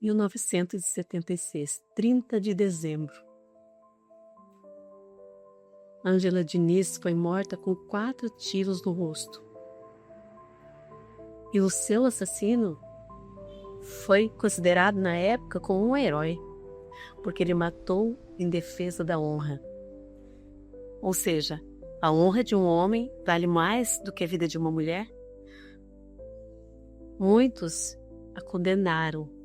1976, 30 de dezembro. Ângela Diniz foi morta com 4 tiros no rosto. E o seu assassino foi considerado na época como um herói, porque ele matou em defesa da honra. Ou seja, a honra de um homem vale mais do que a vida de uma mulher? Muitos a condenaram.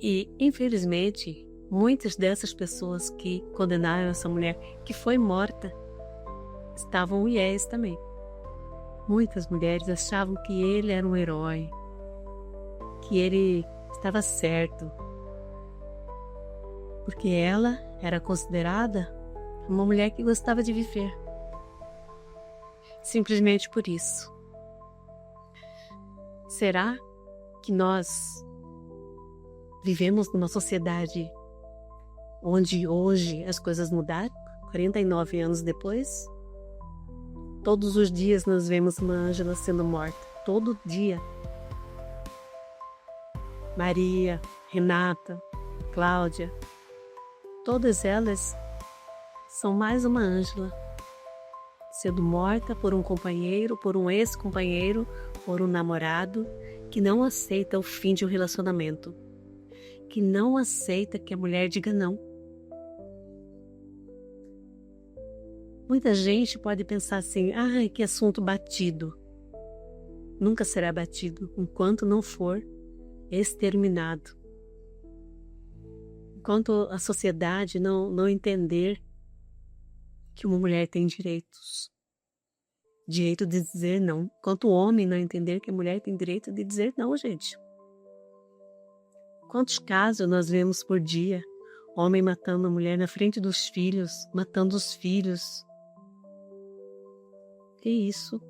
E, infelizmente, muitas dessas pessoas que condenaram essa mulher, que foi morta, estavam fiéis também. Muitas mulheres achavam que ele era um herói, que ele estava certo, porque ela era considerada uma mulher que gostava de viver. Simplesmente por isso. Será que nós vivemos numa sociedade onde hoje as coisas mudaram, 49 anos depois? Todos os dias nós vemos uma Ângela sendo morta, todo dia. Maria, Renata, Cláudia, todas elas são mais uma Ângela, sendo morta por um companheiro, por um ex-companheiro, por um namorado que não aceita o fim de um relacionamento, que não aceita que a mulher diga não. Muita gente pode pensar assim, que assunto batido. Nunca será batido enquanto não for exterminado. Enquanto a sociedade não entender que uma mulher tem direitos. Direito de dizer não. Enquanto o homem não entender que a mulher tem direito de dizer não, gente. Quantos casos nós vemos por dia? Homem matando a mulher na frente dos filhos, matando os filhos. Que isso?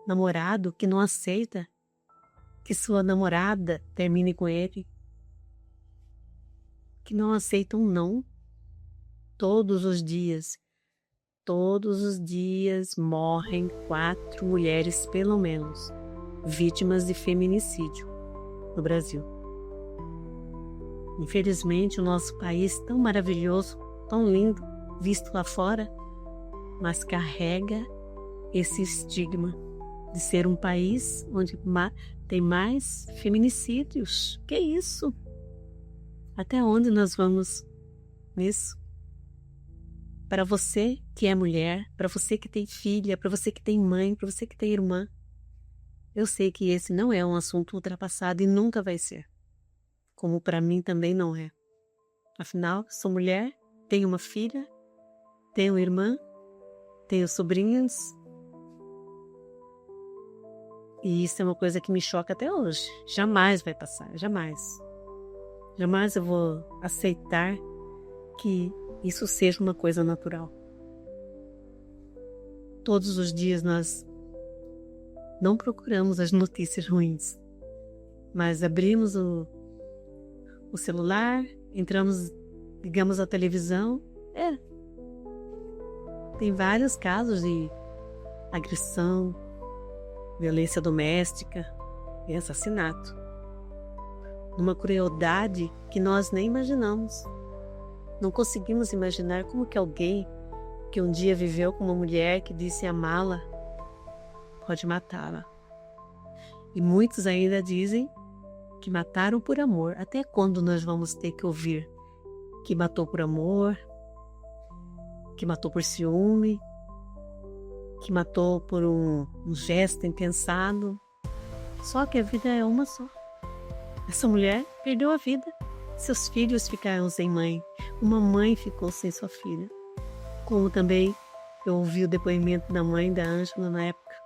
Namorado que não aceita que sua namorada termine com ele. Que não aceita um não. Todos os dias morrem 4 mulheres, pelo menos, vítimas de feminicídio no Brasil. Infelizmente, o nosso país tão maravilhoso, tão lindo, visto lá fora, mas carrega esse estigma de ser um país onde tem mais feminicídios. Que isso? Até onde nós vamos nisso? Para você que é mulher, para você que tem filha, para você que tem mãe, para você que tem irmã, eu sei que esse não é um assunto ultrapassado e nunca vai ser. Como para mim também não é. Afinal, sou mulher, tenho uma filha, tenho irmã, tenho sobrinhas. E isso é uma coisa que me choca até hoje. Jamais vai passar, jamais. Jamais eu vou aceitar que isso seja uma coisa natural. Todos os dias nós não procuramos as notícias ruins, mas abrimos o celular, entramos, ligamos a televisão. Tem vários casos de agressão, violência doméstica e assassinato. Uma crueldade que nós nem imaginamos. Não conseguimos imaginar como que alguém que um dia viveu com uma mulher que disse amá-la pode matá-la. E muitos ainda dizem que mataram por amor. Até quando nós vamos ter que ouvir que matou por amor, que matou por ciúme, que matou por um gesto impensado? Só que a vida é uma só. Essa mulher perdeu a vida. Seus filhos ficaram sem mãe. Uma mãe ficou sem sua filha. Como também eu ouvi o depoimento da mãe da Ângela na época,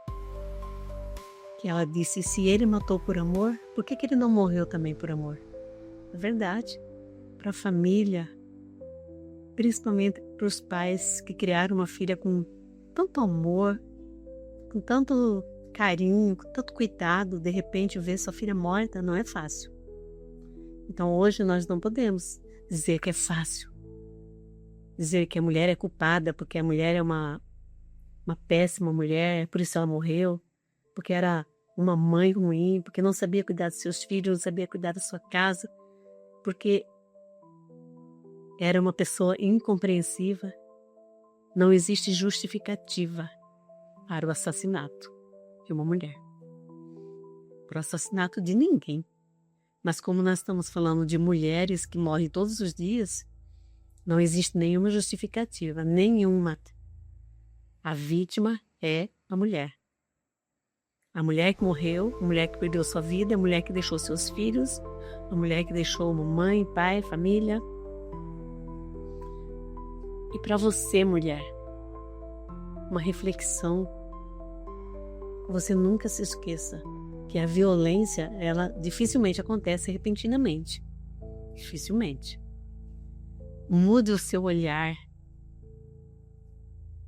que ela disse, se ele matou por amor, por que ele não morreu também por amor? É verdade. Para a família, principalmente para os pais que criaram uma filha com tanto amor, com tanto carinho, com tanto cuidado, de repente ver sua filha morta não é fácil. Então hoje nós não podemos dizer que é fácil, dizer que a mulher é culpada porque a mulher é uma péssima mulher, por isso ela morreu, porque era uma mãe ruim, porque não sabia cuidar dos seus filhos, não sabia cuidar da sua casa, porque era uma pessoa incompreensiva. Não existe justificativa para o assassinato de uma mulher, para o assassinato de ninguém. Mas como nós estamos falando de mulheres que morrem todos os dias, não existe nenhuma justificativa, nenhuma. A vítima é a mulher. A mulher que morreu, a mulher que perdeu sua vida, a mulher que deixou seus filhos, a mulher que deixou mãe, pai, família. E para você, mulher, uma reflexão. Você nunca se esqueça que a violência, ela dificilmente acontece repentinamente. Dificilmente. Mude o seu olhar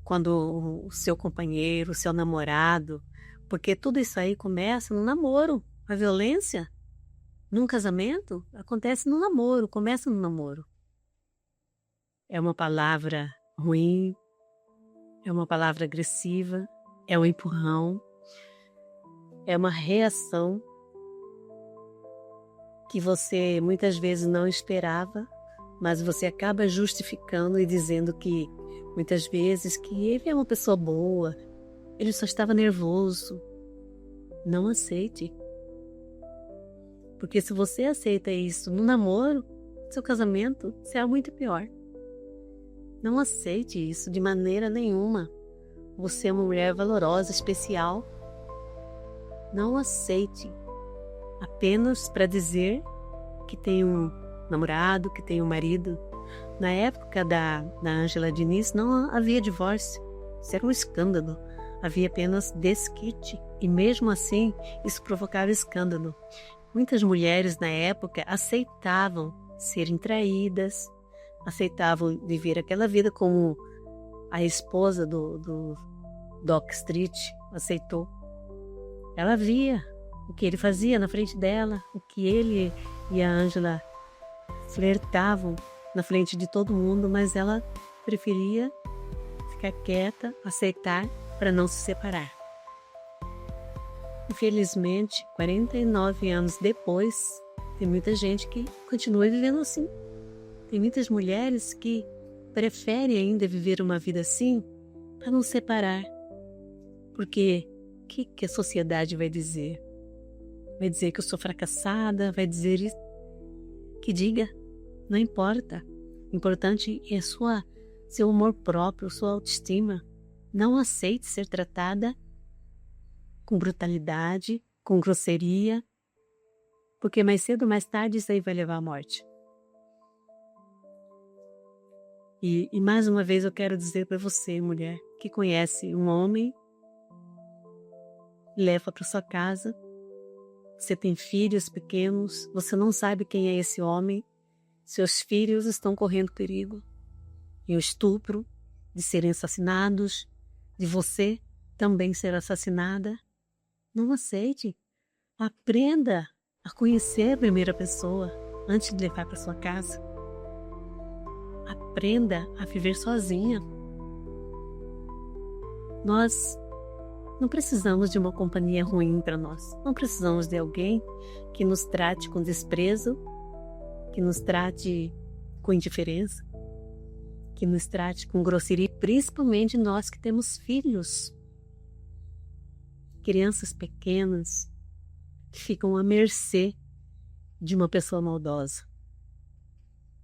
quando o seu companheiro, o seu namorado, porque tudo isso aí começa no namoro. A violência, num casamento, acontece no namoro, começa no namoro. É uma palavra ruim, é uma palavra agressiva, é um empurrão, é uma reação que você muitas vezes não esperava, mas você acaba justificando e dizendo que muitas vezes que ele é uma pessoa boa, ele só estava nervoso. Não aceite. Porque se você aceita isso no namoro, seu casamento será muito pior. Não aceite isso de maneira nenhuma. Você é uma mulher valorosa, especial. Não aceite apenas para dizer que tem um namorado, que tem um marido. Na época da Ângela Diniz não havia divórcio. Isso era um escândalo. Havia apenas desquite. E mesmo assim, isso provocava escândalo. Muitas mulheres na época aceitavam serem traídas, aceitavam viver aquela vida como a esposa do Doc Street aceitou. Ela via o que ele fazia na frente dela, o que ele e a Ângela flertavam na frente de todo mundo, mas ela preferia ficar quieta, aceitar para não se separar. Infelizmente, 49 anos depois, tem muita gente que continua vivendo assim. Tem muitas mulheres que preferem ainda viver uma vida assim para não separar. Porque o que a sociedade vai dizer? Vai dizer que eu sou fracassada? Vai dizer isso? Que diga, não importa. O importante é seu amor próprio, sua autoestima. Não aceite ser tratada com brutalidade, com grosseria, porque mais cedo ou mais tarde isso aí vai levar à morte. E mais uma vez eu quero dizer para você, mulher, que conhece um homem, leva para sua casa, você tem filhos pequenos, você não sabe quem é esse homem, seus filhos estão correndo perigo, e o estupro, de serem assassinados, de você também ser assassinada. Não aceite. Aprenda a conhecer a primeira pessoa antes de levar para sua casa. Aprenda a viver sozinha. Nós não precisamos de uma companhia ruim para nós. Não precisamos de alguém que nos trate com desprezo, que nos trate com indiferença, que nos trate com grosseria, principalmente nós que temos filhos. Crianças pequenas que ficam à mercê de uma pessoa maldosa.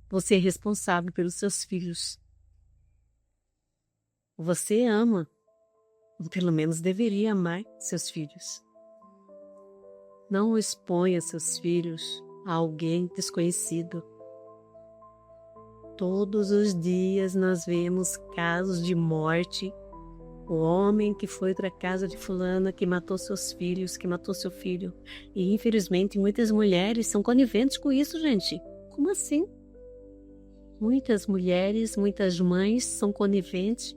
Você é responsável pelos seus filhos. Você ama, ou pelo menos deveria amar seus filhos. Não exponha seus filhos a alguém desconhecido. Todos os dias nós vemos casos de morte. O homem que foi para a casa de fulana, que matou seus filhos, que matou seu filho. E infelizmente muitas mulheres são coniventes com isso, gente. Como assim? Muitas mulheres, muitas mães são coniventes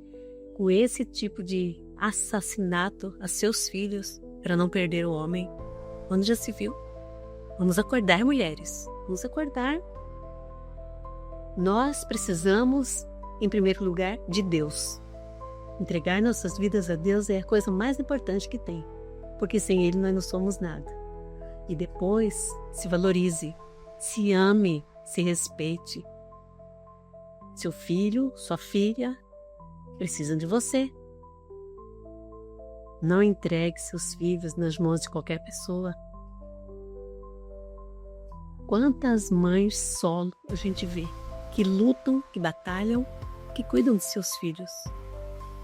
com esse tipo de assassinato a seus filhos para não perder o homem. Quando já se viu? Vamos acordar, mulheres. Vamos acordar. Nós precisamos, em primeiro lugar, de Deus. Entregar nossas vidas a Deus é a coisa mais importante que tem. porque sem ele nós não somos nada. E depois, se valorize, se ame, se respeite. Seu filho, sua filha, precisam de você. Não entregue seus filhos nas mãos de qualquer pessoa. Quantas mães solo a gente vê que lutam, que batalham, que cuidam de seus filhos,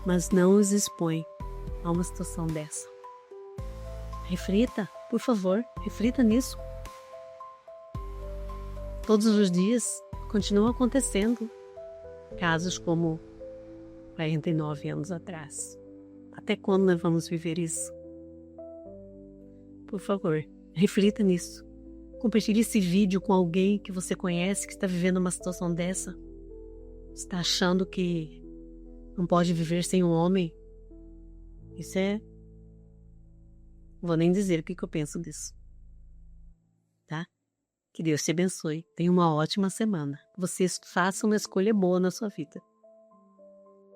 mas não os expõem a uma situação dessa. Reflita, por favor, reflita nisso. Todos os dias continuam acontecendo casos como 49 anos atrás. Até quando nós vamos viver isso? Por favor, reflita nisso. Compartilhe esse vídeo com alguém que você conhece que está vivendo uma situação dessa. Está achando que não pode viver sem um homem? Isso é... Não vou nem dizer o que eu penso disso. Tá? Que Deus te abençoe. Tenha uma ótima semana. Você faça uma escolha boa na sua vida.